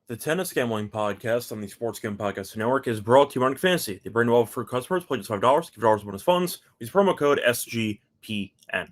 The Tennis Gambling Podcast on the Sports Gambling Podcast Network is brought to you by Fantasy. The brand new offer for customers. Play just $5. Give $5 bonus funds. Use promo code SGPN.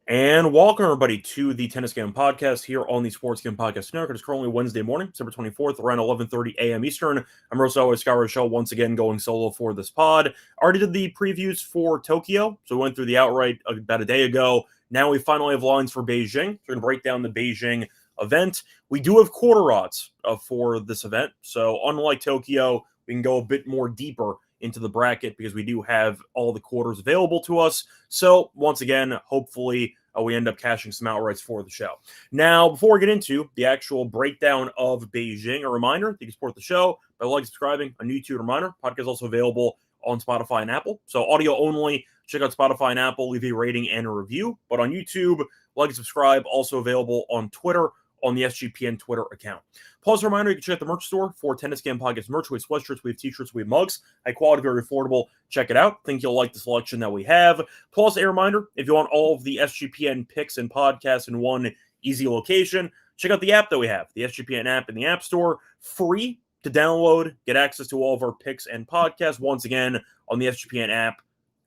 And welcome, everybody, to the Tennis Gambling Podcast here on the Sports Gambling Podcast Network. It is currently Wednesday morning, December 24th, around 11:30 a.m. Eastern. I'm always Scott Reichel, once again going solo for this pod. Already did the previews for Tokyo, so we went through the outright about a day ago. Now we finally have lines for Beijing. We're going to break down the Beijing event. We do have quarter odds for this event, so unlike Tokyo, we can go a bit more deeper into the bracket because we do have all the quarters available to us. So once again, hopefully we end up cashing some outrights for the show. Now, before we get into the actual breakdown of Beijing, a reminder, you can support the show by liking, subscribing on YouTube. Reminder, podcast is also available on Spotify and Apple. So audio only, check out Spotify and Apple, leave a rating and a review. But on YouTube, like and subscribe, also available on Twitter, on the SGPN Twitter account. Plus, a reminder, you can check out the merch store for Tennis Game Podcast merch. We have sweatshirts, we have t-shirts, we have mugs. High quality, very affordable. Check it out. Think you'll like the selection that we have. Plus, a reminder, if you want all of the SGPN picks and podcasts in one easy location, check out the app that we have, the SGPN app in the App Store. Free to download, get access to all of our picks and podcasts, once again, on the SGPN app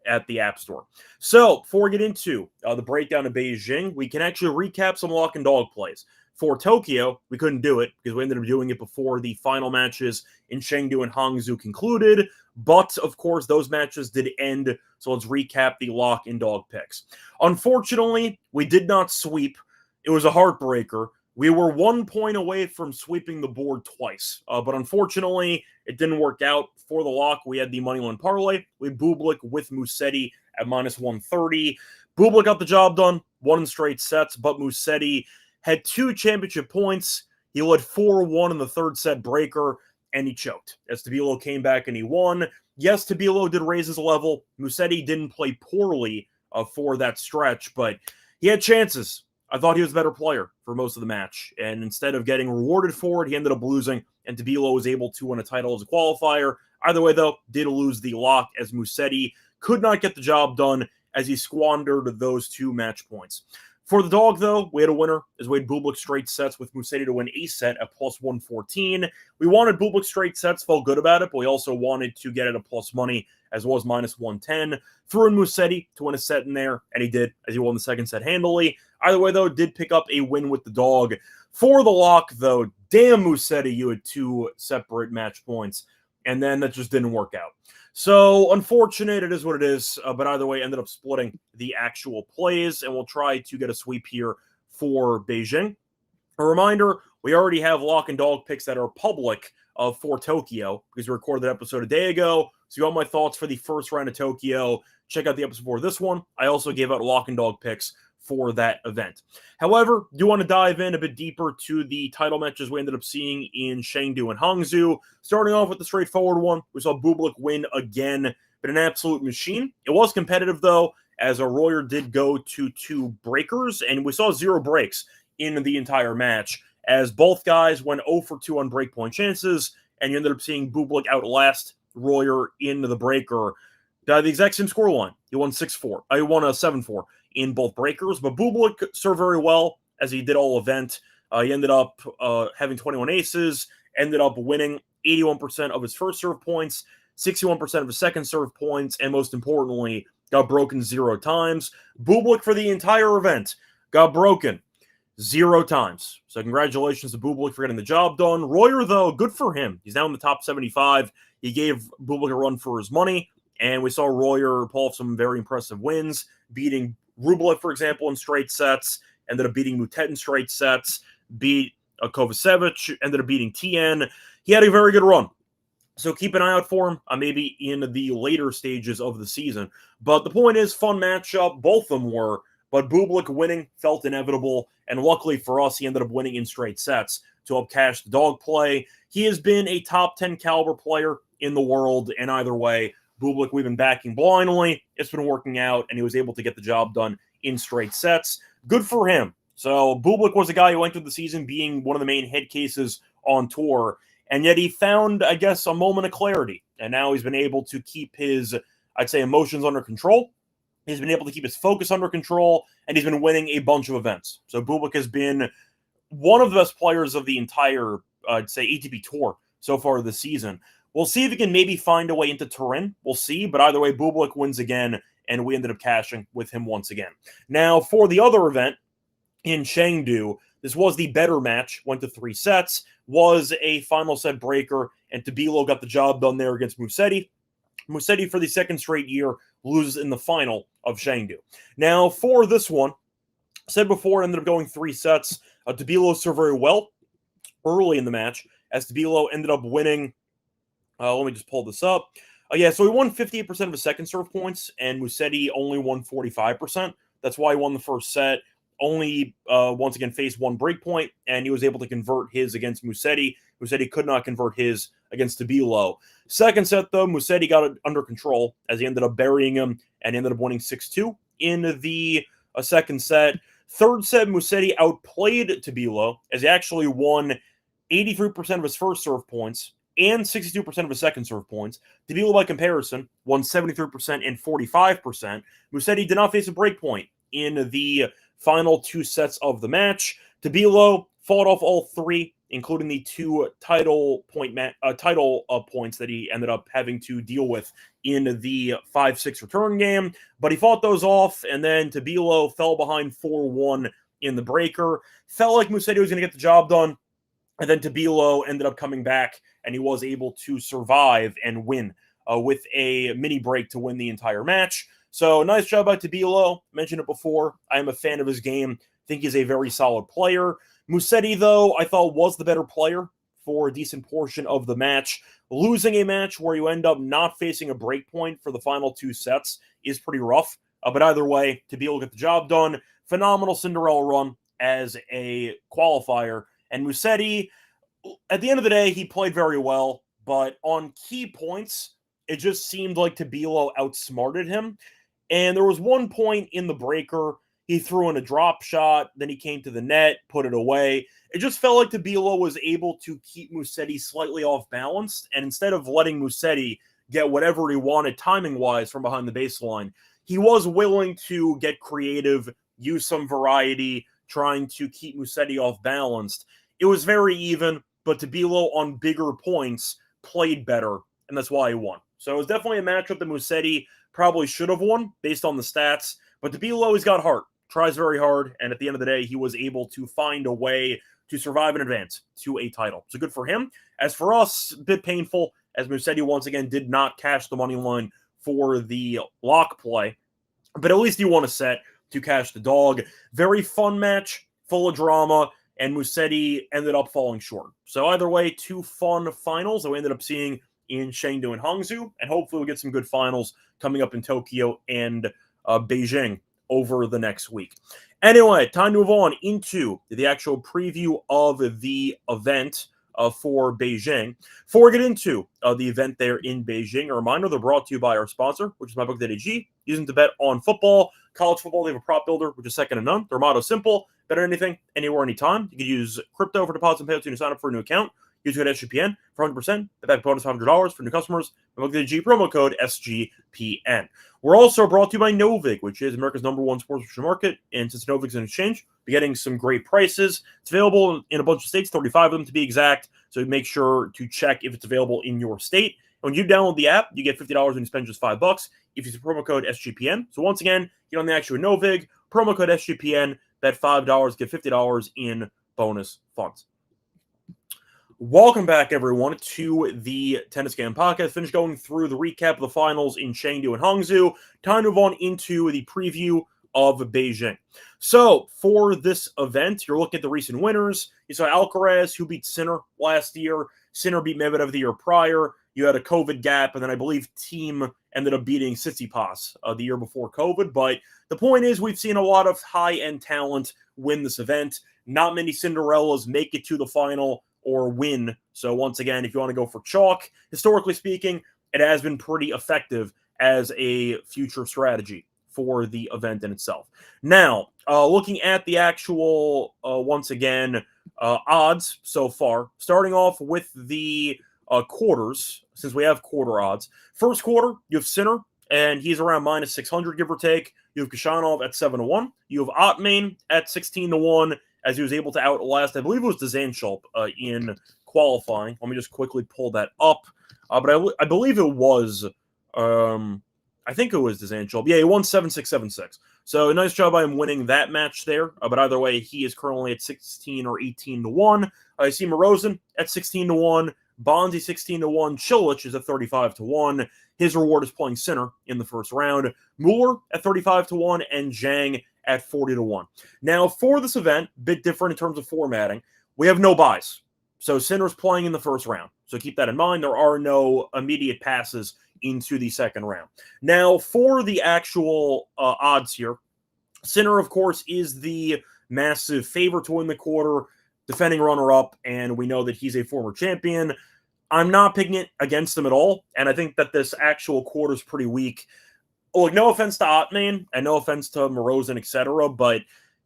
at the App Store. So, before we get into the breakdown of Beijing, we can actually recap some lock and dog plays. For Tokyo, we couldn't do it because we ended up doing it before the final matches in Chengdu and Hangzhou concluded. But, of course, those matches did end, so let's recap the lock and dog picks. Unfortunately, we did not sweep. It was a heartbreaker. We were 1 point away from sweeping the board twice. But unfortunately, it didn't work out. For the lock, we had the moneyline parlay. We had Bublik with Musetti at minus 130. Bublik got the job done, won in straight sets, but Musetti had 2 championship points. He led 4-1 in the third set breaker, and he choked. As Tabilo came back and he won. Yes, Tabilo did raise his level. Musetti didn't play poorly for that stretch, but he had chances. I thought he was a better player for most of the match, and instead of getting rewarded for it, he ended up losing, and Tabilo was able to win a title as a qualifier. Either way, though, did lose the lock as Musetti could not get the job done as he squandered those 2 match points. For the dog, though, we had a winner as we had Bublik straight sets with Musetti to win a set at plus 114. We wanted Bublik straight sets, felt good about it, but we also wanted to get it at plus money as well as minus 110. Threw in Musetti to win a set in there, and he did, as he won the second set handily. Either way, though, did pick up a win with the dog. For the lock, though, damn Musetti, you had 2 separate match points, and then that just didn't work out. So, unfortunate, it is what it is, but either way, ended up splitting the actual plays, and we'll try to get a sweep here for Beijing. A reminder, we already have lock and dog picks that are public for Tokyo, because we recorded that episode a day ago, so you want my thoughts for the first round of Tokyo, check out the episode for this one. I also gave out lock and dog picks for that event. However, do want to dive in a bit deeper to the title matches we ended up seeing in Chengdu and Hangzhou. Starting off with the straightforward one, we saw Bublik win again, but an absolute machine. It was competitive, though, as a Royer did go to 2 breakers, and we saw 0 breaks in the entire match, as both guys went 0 for 2 on breakpoint chances, and you ended up seeing Bublik outlast Royer in the breaker. The exact same scoreline. He won 6-4. He won a 7-4 in both breakers, but Bublik served very well as he did all event. He ended up having 21 aces, ended up winning 81% of his first serve points, 61% of his second serve points, and most importantly, got broken 0 times. Bublik for the entire event got broken 0 times. So congratulations to Bublik for getting the job done. Royer, though, good for him. He's now in the top 75. He gave Bublik a run for his money, and we saw Royer pull off some very impressive wins, beating Rublev, for example, in straight sets, ended up beating Mutet in straight sets, beat Kovacevic, ended up beating Tien. He had a very good run. So keep an eye out for him, maybe in the later stages of the season. But the point is, fun matchup. Both of them were. But Bublik winning felt inevitable. And luckily for us, he ended up winning in straight sets to help cash the dog play. He has been a top 10 caliber player in the world. And either way, Bublik, we've been backing blindly. It's been working out, and he was able to get the job done in straight sets. Good for him. So Bublik was a guy who entered the season being one of the main head cases on tour, and yet he found, I guess, a moment of clarity. And now he's been able to keep his, I'd say, emotions under control. He's been able to keep his focus under control, and he's been winning a bunch of events. So Bublik has been one of the best players of the entire, I'd say, ATP Tour so far this season. We'll see if he can maybe find a way into Turin. We'll see. But either way, Bublik wins again, and we ended up cashing with him once again. Now, for the other event in Chengdu, this was the better match, went to 3 sets, was a final set breaker, and Tabilo got the job done there against Musetti. Musetti, for the second straight year, loses in the final of Chengdu. Now, for this one, said before, it ended up going 3 sets. Tabilo served very well early in the match, as Tabilo ended up winning. Let me just pull this up. So he won 58% of his second serve points, and Musetti only won 45%. That's why he won the first set. Only, once again, faced 1 break point, and he was able to convert his against Musetti. Musetti could not convert his against Tabilo. Second set, though, Musetti got it under control, as he ended up burying him, and ended up winning 6-2 in the second set. Third set, Musetti outplayed Tabilo, as he actually won 83% of his first serve points and 62% of his second serve points. Tabilo, by comparison, won 73% and 45%. Musetti did not face a break point in the final 2 sets of the match. Tabilo fought off all 3, including the 2 title points that he ended up having to deal with in the 5-6 return game. But he fought those off, and then Tabilo fell behind 4-1 in the breaker. Felt like Musetti was going to get the job done, and then Tabilo ended up coming back, and he was able to survive and win with a mini break to win the entire match. So nice job by Tabilo. Mentioned it before. I am a fan of his game. Think he's a very solid player. Musetti, though, I thought was the better player for a decent portion of the match. Losing a match where you end up not facing a break point for the final 2 sets is pretty rough. But either way, Tabilo got the job done. Phenomenal Cinderella run as a qualifier. And Musetti, at the end of the day, he played very well. But on key points, it just seemed like Tabilo outsmarted him. And there was one point in the breaker, he threw in a drop shot, then he came to the net, put it away. It just felt like Tabilo was able to keep Musetti slightly off balance, and instead of letting Musetti get whatever he wanted timing-wise from behind the baseline, he was willing to get creative, use some variety, trying to keep Musetti off balanced. It was very even, but Tabilo on bigger points played better, and that's why he won. So it was definitely a matchup that Musetti probably should have won based on the stats, but Tabilo, he's got heart, tries very hard, and at the end of the day, he was able to find a way to survive and advance to a title. So good for him. As for us, a bit painful, as Musetti once again did not cash the money line for the lock play, but at least he won a set to cash the dog. Very fun match, full of drama, and Musetti ended up falling short. So either way, 2 fun finals that we ended up seeing in Chengdu and Hangzhou, and hopefully we'll get some good finals coming up in Tokyo and Beijing over the next week. Anyway, time to move on into the actual preview of the event for Beijing. Before we get into the event there in Beijing, a reminder, they're brought to you by our sponsor, which is MyBook.ag. Using to bet on football, college football, they have a prop builder, which is second to none. Their motto is simple: bet on anything, anywhere, anytime. You can use crypto for deposits and payouts when you sign up for a new account. Use code SGPN for 100%. The back bonus $500 for new customers. MyBook.ag promo code SGPN. We're also brought to you by Novig, which is America's #1 sports option market. And since Novig's an exchange, we're getting some great prices. It's available in a bunch of states, 35 of them to be exact. So make sure to check if it's available in your state. And when you download the app, you get $50 when you spend just $5 if you use the promo code SGPN. So once again, get on the action with Novig, promo code SGPN, bet $5, get $50 in bonus funds. Welcome back, everyone, to the Tennis Game Podcast. Finished going through the recap of the finals in Chengdu and Hangzhou. Time to move on into the preview of Beijing. So, for this event, you're looking at the recent winners. You saw Alcaraz, who beat Sinner last year. Sinner beat Medvedev the year prior. You had a COVID gap, and then I believe Thiem ended up beating Tsitsipas the year before COVID. But the point is, we've seen a lot of high-end talent win this event. Not many Cinderellas make it to the final or win. So once again, if you want to go for chalk, historically speaking, it has been pretty effective as a future strategy for the event in itself. Now, looking at the actual, once again, odds so far, starting off with the quarters, since we have quarter odds. First quarter, you have Sinner, and he's around minus 600, give or take. You have Kashanov at 7-1. You have Ottman at 16-1. as he was able to outlast, I believe it was Dzanchulp in qualifying. Let me just quickly pull that up. But I believe it was, I think it was Dzanchulp. Yeah, he won 7-6, 7-6. So a nice job by him winning that match there. But either way, he is currently at 16 or 18 to 1. I see Morozin at 16 to 1. Bonzi 16 to 1. Chilich is at 35 to 1. His reward is playing Sinner in the first round. Mueller at 35 to 1 and Zhang at 40 to 1. Now, for this event, bit different in terms of formatting. We have no buys. So Sinner's playing in the first round. So keep that in mind. There are no immediate passes into the second round. Now, for the actual odds here, Sinner, of course, is the massive favorite to win the quarter, defending runner-up, and we know that he's a former champion. I'm not picking it against him at all, and I think that this actual quarter is pretty weak. Look, no offense to Ottman, and no offense to Morozin, etc., but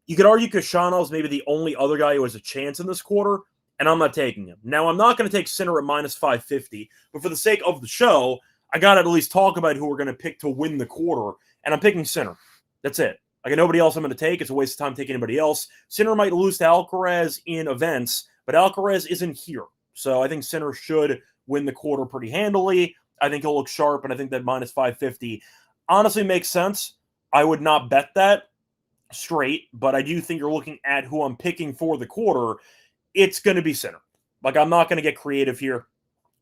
you could argue Kashanov is maybe the only other guy who has a chance in this quarter, and I'm not taking him. Now, I'm not going to take Sinner at minus 550, but for the sake of the show, I got to at least talk about who we're going to pick to win the quarter, and I'm picking Sinner. That's it. I got nobody else I'm going to take. It's a waste of time taking anybody else. Sinner might lose to Alcaraz in events, but Alcaraz isn't here. So I think Sinner should win the quarter pretty handily. I think he'll look sharp, and I think that minus 550 honestly makes sense. I would not bet that straight, but I do think you're looking at who I'm picking for the quarter. It's going to be Sinner. Like, I'm not going to get creative here.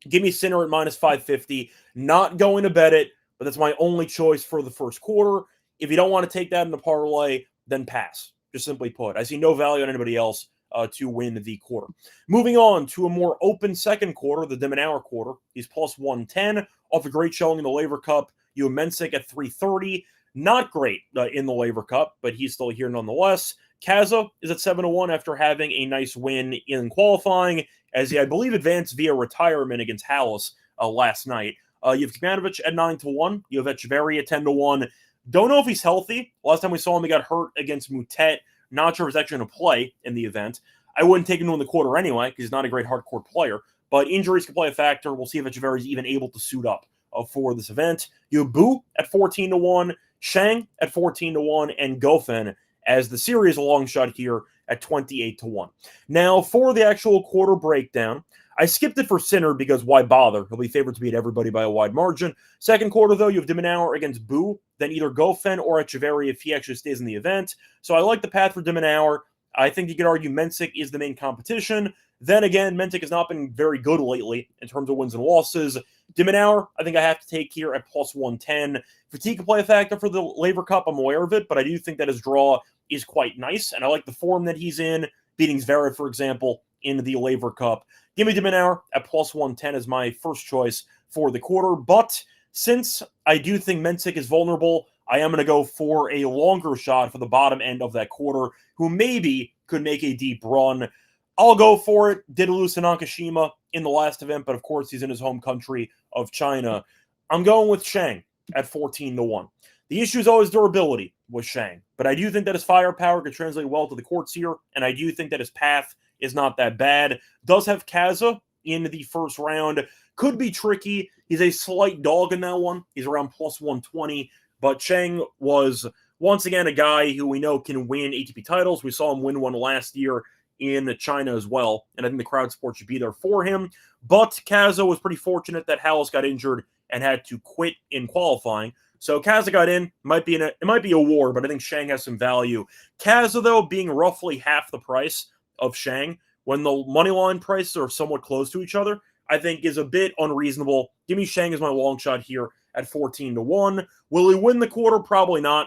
Give me Sinner at minus 550. Not going to bet it, but that's my only choice for the first quarter. If you don't want to take that in the parlay, then pass. Just simply put. I see no value on anybody else to win the quarter. Moving on to a more open second quarter, the Demonauer quarter. He's plus 110 off a great showing in the Laver Cup. You have Mensik at 330. Not great in the Laver Cup, but he's still here nonetheless. Kaza is at 7-1 after having a nice win in qualifying, as he, I believe, advanced via retirement against Hallis last night. You have Kmanovic at 9-1. You have Echeverry at 10-1. Don't know if he's healthy. Last time we saw him, he got hurt against Moutet. Not sure if he's actually going to play in the event. I wouldn't take him to win the quarter anyway, because he's not a great hardcourt player. But injuries can play a factor. We'll see if Echeverry is even able to suit up for this event. You have Bu at 14-1, Shang at 14-1, and Goffin as the series a long shot here at 28-1. Now, for the actual quarter breakdown, I skipped it for Sinner because why bother? He'll be favored to beat everybody by a wide margin. Second quarter, though, you have Demonauer against Bu, then either Goffin or Echeverry if he actually stays in the event. So I like the path for Demonauer. I think you could argue Mensik is the main competition. Then again, Mensik has not been very good lately in terms of wins and losses. Demonauer, I think I have to take here at plus 110. Fatigue can play a factor for the Laver Cup. I'm aware of it, but I do think that his draw is quite nice, and I like the form that he's in, beating Zverev, for example, in the Laver Cup. Give me Demonauer at plus 110 as my first choice for the quarter, but since I do think Mensik is vulnerable, I am going to go for a longer shot for the bottom end of that quarter, who maybe could make a deep run. I'll go for it. Did lose to Nakashima in the last event, but of course he's in his home country of China. I'm going with Shang at 14-1. The issue is always durability with Shang, but I do think that his firepower could translate well to the courts here, and I do think that his path is not that bad. Does have Kaza in the first round. Could be tricky. He's a slight dog in that one. He's around plus 120, but Shang was once again a guy who we know can win ATP titles. We saw him win one last year in China as well, and I think the crowd support should be there for him. But Kaza was pretty fortunate that Hallis got injured and had to quit in qualifying. So Kaza got in. It might be a war, but I think Shang has some value. Kaza, though, being roughly half the price of Shang, when the money line prices are somewhat close to each other, I think is a bit unreasonable. Give me Shang as my long shot here at 14-1. Will he win the quarter? Probably not.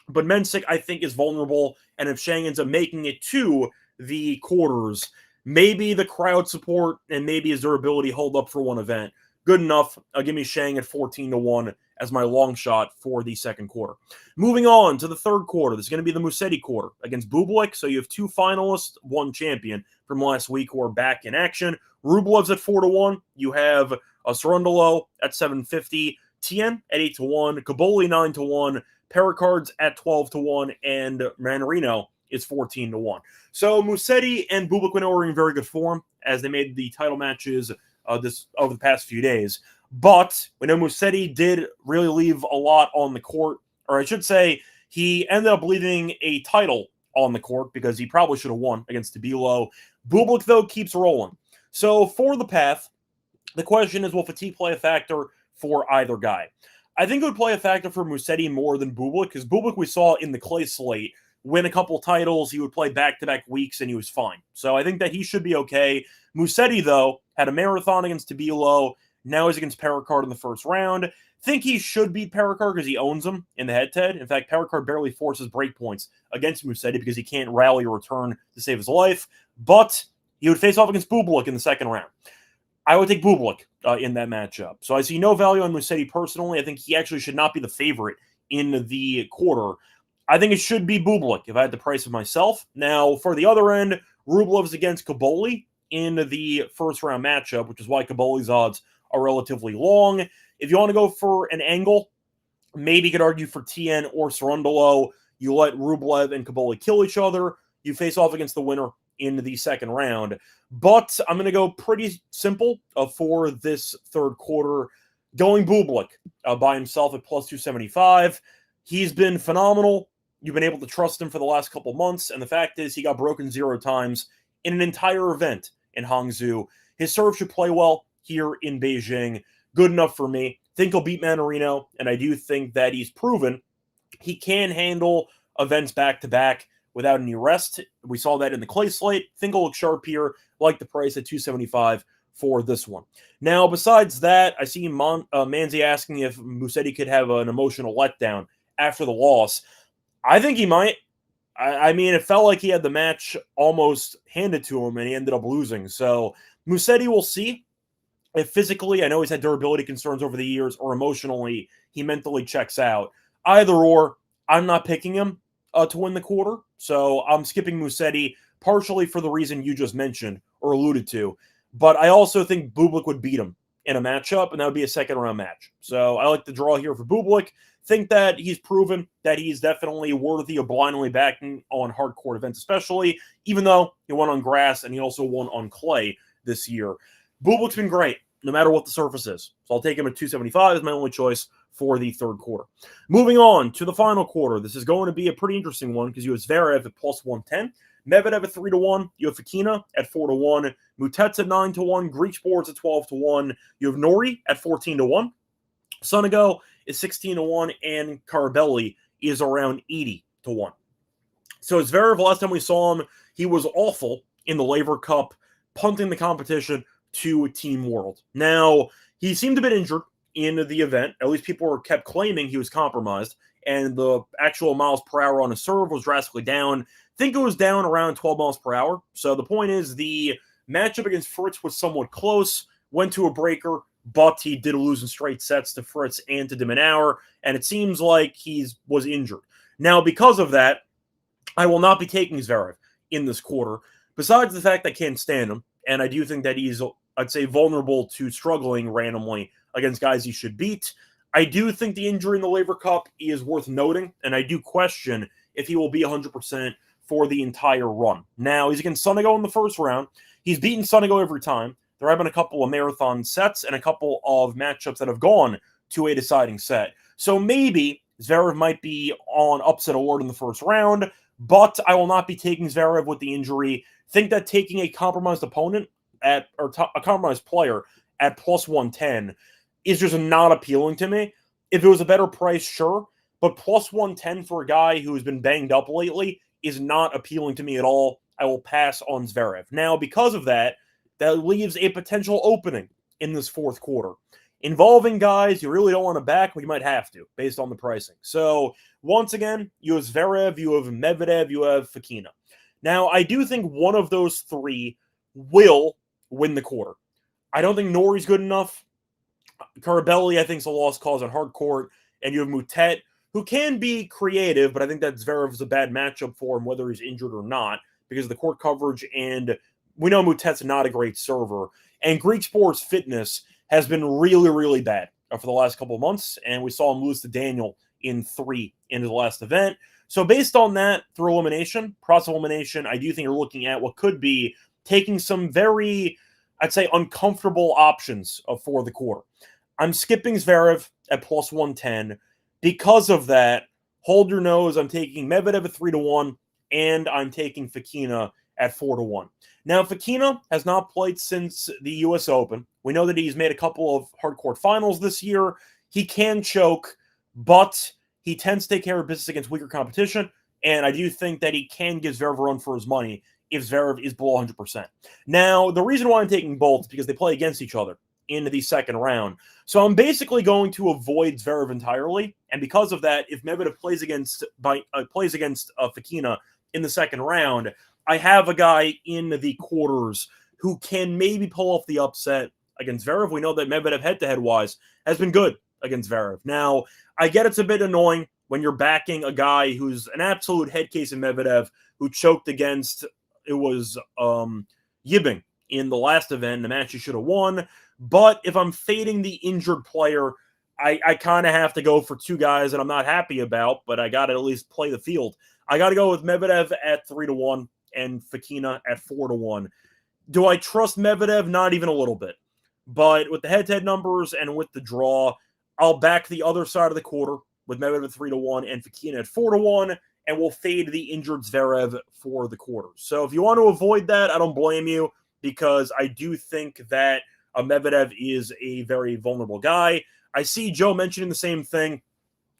But Mensik, I think, is vulnerable, and if Shang ends up making it to the quarters, maybe the crowd support and maybe his durability hold up for one event. Good enough. Give me Shang at 14-1 as my long shot for the second quarter. Moving on to the third quarter. This is going to be the Musetti quarter against Bublik. So you have two finalists, one champion from last week who are back in action. Rublev's at 4-1. You have Sorundolo at 750. Tien at 8-1. Caboli 9-1. Pericard's at 12-1. And Manarino is 14-1. So Musetti and Bublik were in very good form as they made the title matches over the past few days. But we know Musetti did really leave a lot on the court, or I should say he ended up leaving a title on the court because he probably should have won against Tabilo. Bublik, though, keeps rolling. So for the path, the question is, will fatigue play a factor for either guy? I think it would play a factor for Musetti more than Bublik, because Bublik we saw in the clay slate win a couple titles. He would play back-to-back weeks, and he was fine. So I think that he should be okay. Musetti, though, had a marathon against Tabilo. Now he's against Perricard in the first round. Think he should beat Perricard because he owns him in the head-to-head. In fact, Perricard barely forces breakpoints against Musetti because he can't rally or return to save his life. But he would face off against Bublik in the second round. I would take Bublik in that matchup. So I see no value on Musetti personally. I think he actually should not be the favorite in the quarter. I think it should be Bublik if I had the price of myself. Now, for the other end, Rublev's against Kaboli in the first round matchup, which is why Kaboli's odds are relatively long. If you want to go for an angle, maybe you could argue for TN or Cerundolo. You let Rublev and Kaboli kill each other. You face off against the winner in the second round. But I'm going to go pretty simple for this third quarter, going Bublik by himself at plus 275. He's been phenomenal. You've been able to trust him for the last couple months, and the fact is he got broken 0 times in an entire event in Hangzhou. His serve should play well here in Beijing. Good enough for me. Think he'll beat Manarino, and I do think that he's proven he can handle events back-to-back without any rest. We saw that in the clay slate. Think he'll look sharp here. Like the price at 275 for this one. Now, besides that, I see Manzi asking if Musetti could have an emotional letdown after the loss. I think he might. I mean, it felt like he had the match almost handed to him, and he ended up losing. So Musetti, will see if physically, I know he's had durability concerns over the years, or emotionally, he mentally checks out. Either or, I'm not picking him to win the quarter. So I'm skipping Musetti, partially for the reason you just mentioned or alluded to. But I also think Bublik would beat him in a matchup, and that would be a second-round match. So I like the draw here for Bublik. Think that he's proven that he's definitely worthy of blindly backing on hard court events, especially, even though he won on grass and he also won on clay this year. Bublik's been great, no matter what the surface is. So I'll take him at 275 as my only choice for the third quarter. Moving on to the final quarter. This is going to be a pretty interesting one because you have Zverev at plus 110. Medvedev at 3-1. You have Fokina at 4-1. Mutets at 9-1. Greek Sports at 12-1. You have Nori at 14-1. Sonego is 16-1, and Carabelli is around 80-1. So Zverev, last time we saw him, he was awful in the Laver Cup, punting the competition to Team World. Now, he seemed a bit injured in the event. At least people were kept claiming he was compromised, and the actual miles per hour on his serve was drastically down. I think it was down around 12 miles per hour. So the point is the matchup against Fritz was somewhat close, went to a breaker, but he did lose in straight sets to Fritz and to de Minaur, and it seems like he was injured. Now, because of that, I will not be taking Zverev in this quarter, besides the fact I can't stand him, and I do think that he's, I'd say, vulnerable to struggling randomly against guys he should beat. I do think the injury in the Laver Cup is worth noting, and I do question if he will be 100% for the entire run. Now, he's against Sonego in the first round. He's beaten Sonego every time. There have been a couple of marathon sets and a couple of matchups that have gone to a deciding set. So maybe Zverev might be on upset alert in the first round, but I will not be taking Zverev with the injury. Think that taking a compromised opponent a compromised player at plus 110 is just not appealing to me. If it was a better price, sure, but plus 110 for a guy who has been banged up lately is not appealing to me at all. I will pass on Zverev. Now, because of that, that leaves a potential opening in this fourth quarter, involving guys you really don't want to back, but you might have to, based on the pricing. So, once again, you have Zverev, you have Medvedev, you have Fokina. Now, I do think one of those three will win the quarter. I don't think Nori's good enough. Carabelli, I think, is a lost cause on hard court. And you have Mutet, who can be creative, but I think that Zverev is a bad matchup for him, whether he's injured or not, because of the court coverage, and we know Mutet's not a great server. And Greek Sports fitness has been really, really bad for the last couple of months, and we saw him lose to Daniel in 3 in his last event. So based on that, through elimination, process elimination, I do think you're looking at what could be taking some very, I'd say, uncomfortable options for the quarter. I'm skipping Zverev at plus 110. Because of that, hold your nose. I'm taking Medvedev at 3-1. and I'm taking Fokina at 4-1. Now, Fokina has not played since the U.S. Open. We know that he's made a couple of hardcourt finals this year. He can choke, but he tends to take care of business against weaker competition, and I do think that he can give Zverev a run for his money if Zverev is below 100%. Now, the reason why I'm taking both is because they play against each other in the second round. So I'm basically going to avoid Zverev entirely, and because of that, if Medvedev plays against Fokina in the second round, I have a guy in the quarters who can maybe pull off the upset against Zverev. We know that Medvedev head-to-head wise has been good against Zverev. Now, I get it's a bit annoying when you're backing a guy who's an absolute head case in Medvedev, who choked against, it was Yibing in the last event, the match he should have won. But if I'm fading the injured player, I kind of have to go for two guys that I'm not happy about, but I got to at least play the field. I got to go with Medvedev at 3-1 and Fokina at 4-1. Do I trust Medvedev? Not even a little bit. But with the head-to-head numbers and with the draw, I'll back the other side of the quarter with Medvedev at 3-1 and Fokina at 4-1, and we'll fade the injured Zverev for the quarter. So if you want to avoid that, I don't blame you, because I do think that Medvedev is a very vulnerable guy. I see Joe mentioning the same thing.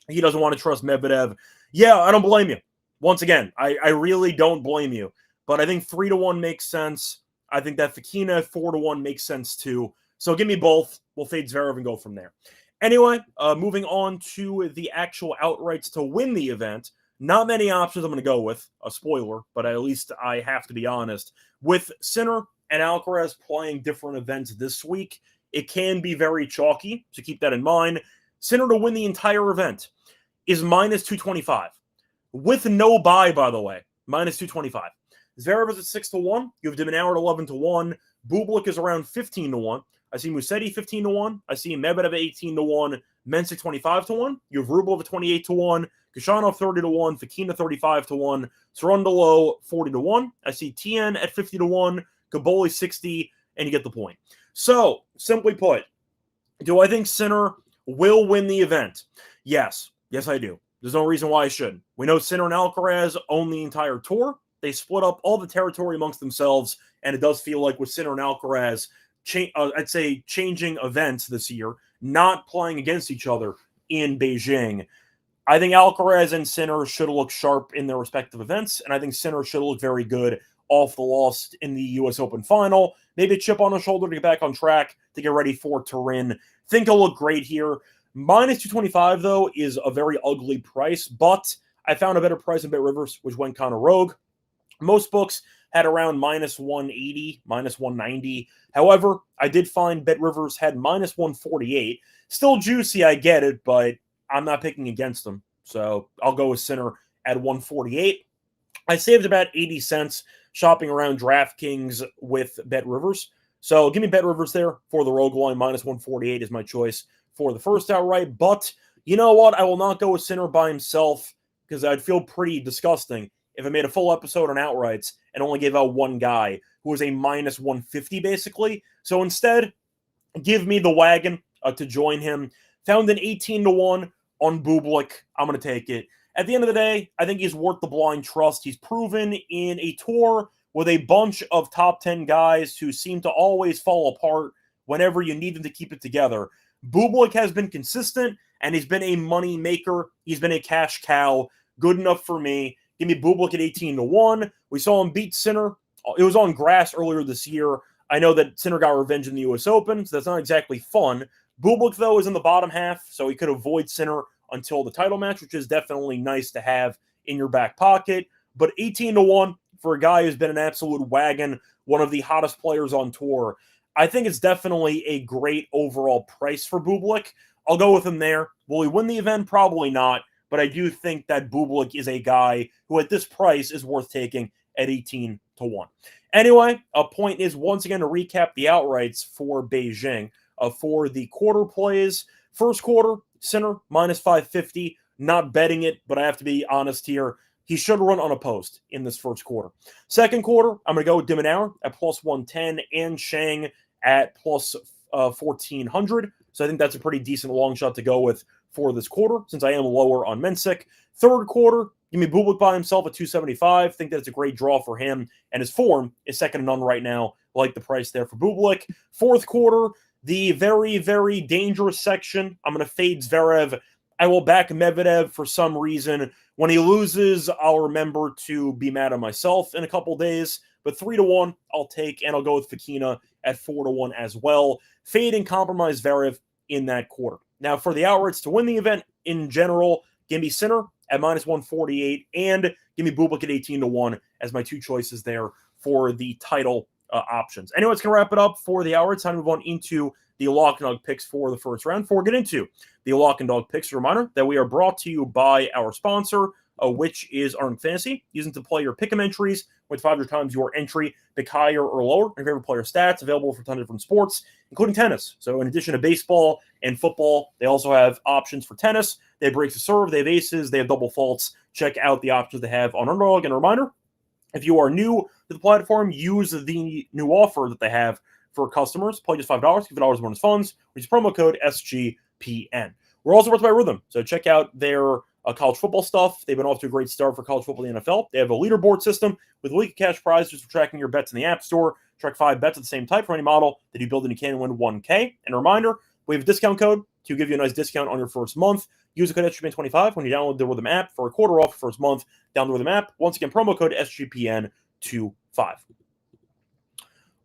He doesn't want to trust Medvedev. Yeah, I don't blame you. Once again, I really don't blame you. But I think 3-1 makes sense. I think that Fokina at 4-1 makes sense too. So give me both. We'll fade Zverev and go from there. Anyway, moving on to the actual outrights to win the event. Not many options I'm going to go with. A spoiler, but at least I have to be honest. With Sinner and Alcaraz playing different events this week, it can be very chalky, so keep that in mind. Sinner to win the entire event is minus 225. With no buy, by the way, minus 225. Zverev is at 6-1. You have Dimonauer at 11-1. Bublik is around 15-1. I see Musetti 15-1. I see Medvedev 18-1. Mensik 25-1. You have Rublev at 28-1. Khachanov 30-1. Fokina 35-1. Cerundolo 40-1. I see Tien at 50-1. Caboli 60, and you get the point. So, simply put, do I think Sinner will win the event? Yes. Yes, I do. There's no reason why I shouldn't. We know Sinner and Alcaraz own the entire tour. They split up all the territory amongst themselves, and it does feel like with Sinner and Alcaraz, I'd say changing events this year, not playing against each other in Beijing. I think Alcaraz and Sinner should look sharp in their respective events, and I think Sinner should look very good off the loss in the U.S. Open final. Maybe a chip on his shoulder to get back on track to get ready for Turin. Think he'll look great here. Minus 225, though, is a very ugly price, but I found a better price in BetRivers, which went kind of rogue. Most books had around minus 180, minus 190. However, I did find BetRivers had minus 148. Still juicy, I get it, but I'm not picking against them. So I'll go with Sinner at 148. I saved about 80 cents shopping around DraftKings with BetRivers. So give me BetRivers there for the rogue line. Minus 148 is my choice for the first outright. But you know what? I will not go with Sinner by himself, because I'd feel pretty disgusting if I made a full episode on outrights and only gave out one guy who was a minus 150 basically. So instead, give me the wagon to join him. Found an 18-1 on Bublik. I'm going to take it. At the end of the day, I think he's worth the blind trust. He's proven in a tour with a bunch of top 10 guys who seem to always fall apart whenever you need them to keep it together. Bublik has been consistent, and he's been a money maker. He's been a cash cow. Good enough for me. Give me Bublik at 18-1. We saw him beat Sinner. It was on grass earlier this year. I know that Sinner got revenge in the U.S. Open, so that's not exactly fun. Bublik, though, is in the bottom half, so he could avoid Sinner until the title match, which is definitely nice to have in your back pocket. But 18-1 for a guy who's been an absolute wagon, one of the hottest players on tour, I think it's definitely a great overall price for Bublik. I'll go with him there. Will he win the event? Probably not. But I do think that Bublik is a guy who at this price is worth taking at 18-1. Anyway, a point is, once again, to recap the outrights for Beijing. For the quarter plays, first quarter, Sinner, minus 550. Not betting it, but I have to be honest here. He should run unopposed in this first quarter. Second quarter, I'm going to go with Dimonauer at plus 110 and Shang at plus 1,400. So I think that's a pretty decent long shot to go with for this quarter, since I am lower on Mensik. Third quarter, Give me Bublik by himself at 275. Think that it's a great draw for him, and his form is second to none right now. Like the price there for Bublik. Fourth quarter, the very, very dangerous section. I'm going to fade Zverev. I will back Medvedev for some reason. When he loses, I'll remember to be mad at myself in a couple days. But 3-1, I'll take, and I'll go with Fokina at 4-1 as well. Fade and compromise Zverev in that quarter. Now, for the outrights to win the event in general, give me Sinner at -148, and give me Bublik at 18-1 as my two choices there for the title options. Anyway, it's going to wrap it up for the hour. It's time to move on into the Lock and Dog picks for the first round. Before we get into the Lock and Dog picks, a reminder that we are brought to you by our sponsor, which is Arnold Fantasy. Using to play your pick'em entries with 500 times your entry, pick higher or lower, and favorite player stats available for a ton of different sports, including tennis. So in addition to baseball and football, they also have options for tennis. They have breaks to serve, they have aces, they have double faults. Check out the options they have on Underdog. And a reminder, if you are new to the platform, use the new offer that they have for customers. Play just $5, give $5 bonus funds, which is promo code SGPN. We're also brought to you by Rhythm, so check out their college football stuff. They've been off to a great start for college football in the NFL. They have a leaderboard system with weekly cash prizes for tracking your bets in the App Store. Track 5 bets of the same type for any model that you build and you can win $1K. And a reminder, we have a discount code to give you a nice discount on your first month. Use the code SGPN25 when you download the Rhythm app for a quarter off your first month. Download the Rhythm app. Once again, promo code SGPN25.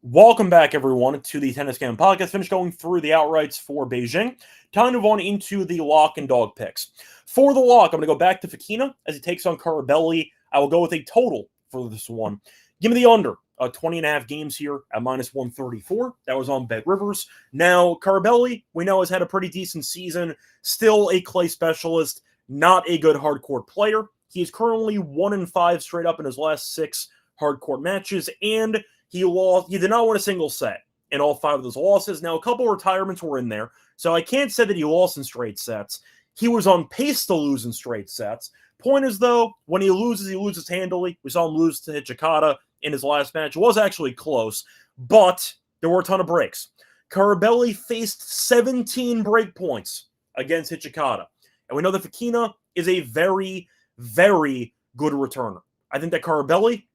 Welcome back, everyone, to the Tennis Game Podcast. Finished going through the outrights for Beijing. Time to move on into the lock and dog picks. For the lock, I'm going to go back to Fokina as he takes on Carabelli. I will go with a total for this one. Give me the under. 20.5 games here at -134. That was on Bet Rivers. Now, Carabelli, we know, has had a pretty decent season. Still a clay specialist. Not a good hardcourt player. He is currently 1-5 straight up in his last 6 hardcourt matches, and he did not win a single set in all 5 of those losses. Now, a couple of retirements were in there, so I can't say that he lost in straight sets. He was on pace to lose in straight sets. Point is, though, when he loses handily. We saw him lose to Hijikata in his last match. It was actually close, but there were a ton of breaks. Carabelli faced 17 break points against Hijikata. And we know that Fokina is a very, very good returner. I think that Carabelli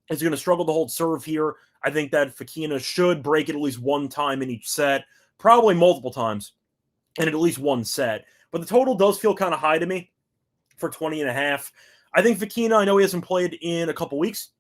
is going to struggle to hold serve here. I think that Fokina should break it at least one time in each set, probably multiple times, and at least one set. But the total does feel kind of high to me for 20.5. I think Fokina, I know he hasn't played in a couple weeks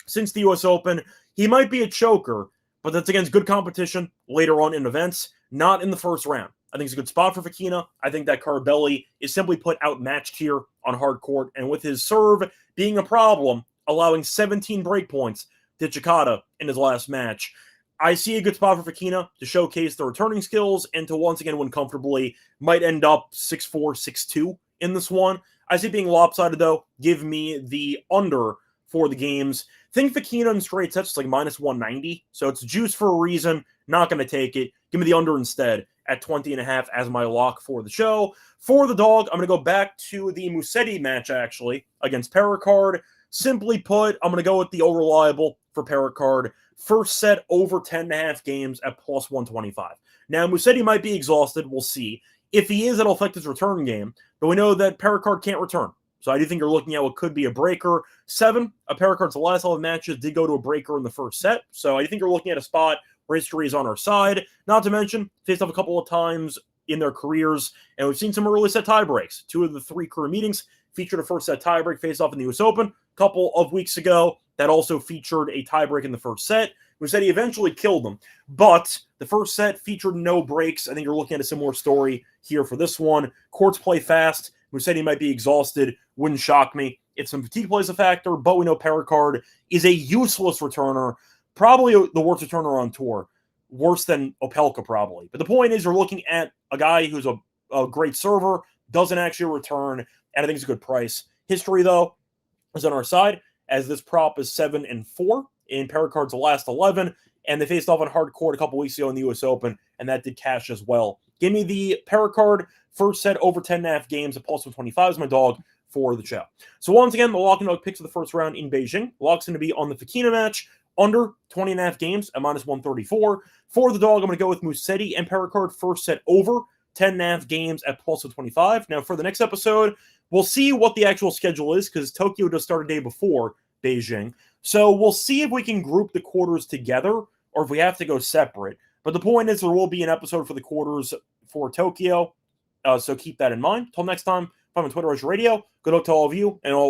since the U.S. Open. He might be a choker, but that's against good competition later on in events, not in the first round. I think it's a good spot for Fokina. I think that Carabelli is simply put outmatched here on hard court, and with his serve being a problem, allowing 17 break points to Hijikata in his last match, I see a good spot for Fokina to showcase the returning skills and to once again win comfortably. Might end up 6-4, 6-2 in this one. I see it being lopsided, though. Give me the under for the games. Think Fokina in straight sets is like -190, so it's juice for a reason. Not going to take it. Give me the under instead at 20.5 as my lock for the show. For the dog, I'm going to go back to the Musetti match, actually, against Perricard. Simply put, I'm going to go with the reliable for Perricard. First set over 10.5 games at +125. Now, Musetti might be exhausted. We'll see. If he is, it'll affect his return game. But we know that Perricard can't return. So I do think you're looking at what could be a breaker. 7 of Perricard's last 11 matches did go to a breaker in the first set. So I think you're looking at a spot where history is on our side. Not to mention, faced off a couple of times in their careers. And we've seen some early set tie breaks. 2 of the 3 career meetings featured a first set tiebreak faced off in the U.S. Open a couple of weeks ago. That also featured a tiebreak in the first set. Musetti eventually killed them, but the first set featured no breaks. I think you're looking at a similar story here for this one. Courts play fast. Musetti might be exhausted. Wouldn't shock me if some fatigue plays a factor, but we know Perricard is a useless returner, probably the worst returner on tour. Worse than Opelka, probably. But the point is, you're looking at a guy who's a great server, doesn't actually return, and I think it's a good price. History, though, is on our side, as this prop is 7-4 in Perricard's last 11, and they faced off on hard court a couple weeks ago in the U.S. Open, and that did cash as well. Give me the Perricard first set over 10.5 games at +125 is my dog for the show. So once again, the lock and dog picks of the first round in Beijing. Lock's going to be on the Fokina match, under 20.5 games at -134. For the dog, I'm going to go with Musetti and Perricard first set over 10.5 games at plus 25. Now, for the next episode, we'll see what the actual schedule is because Tokyo does start a day before Beijing. So we'll see if we can group the quarters together or if we have to go separate. But the point is there will be an episode for the quarters for Tokyo. So keep that in mind. Till next time, I'm on Twitter as Radio. Good luck to all of you and all.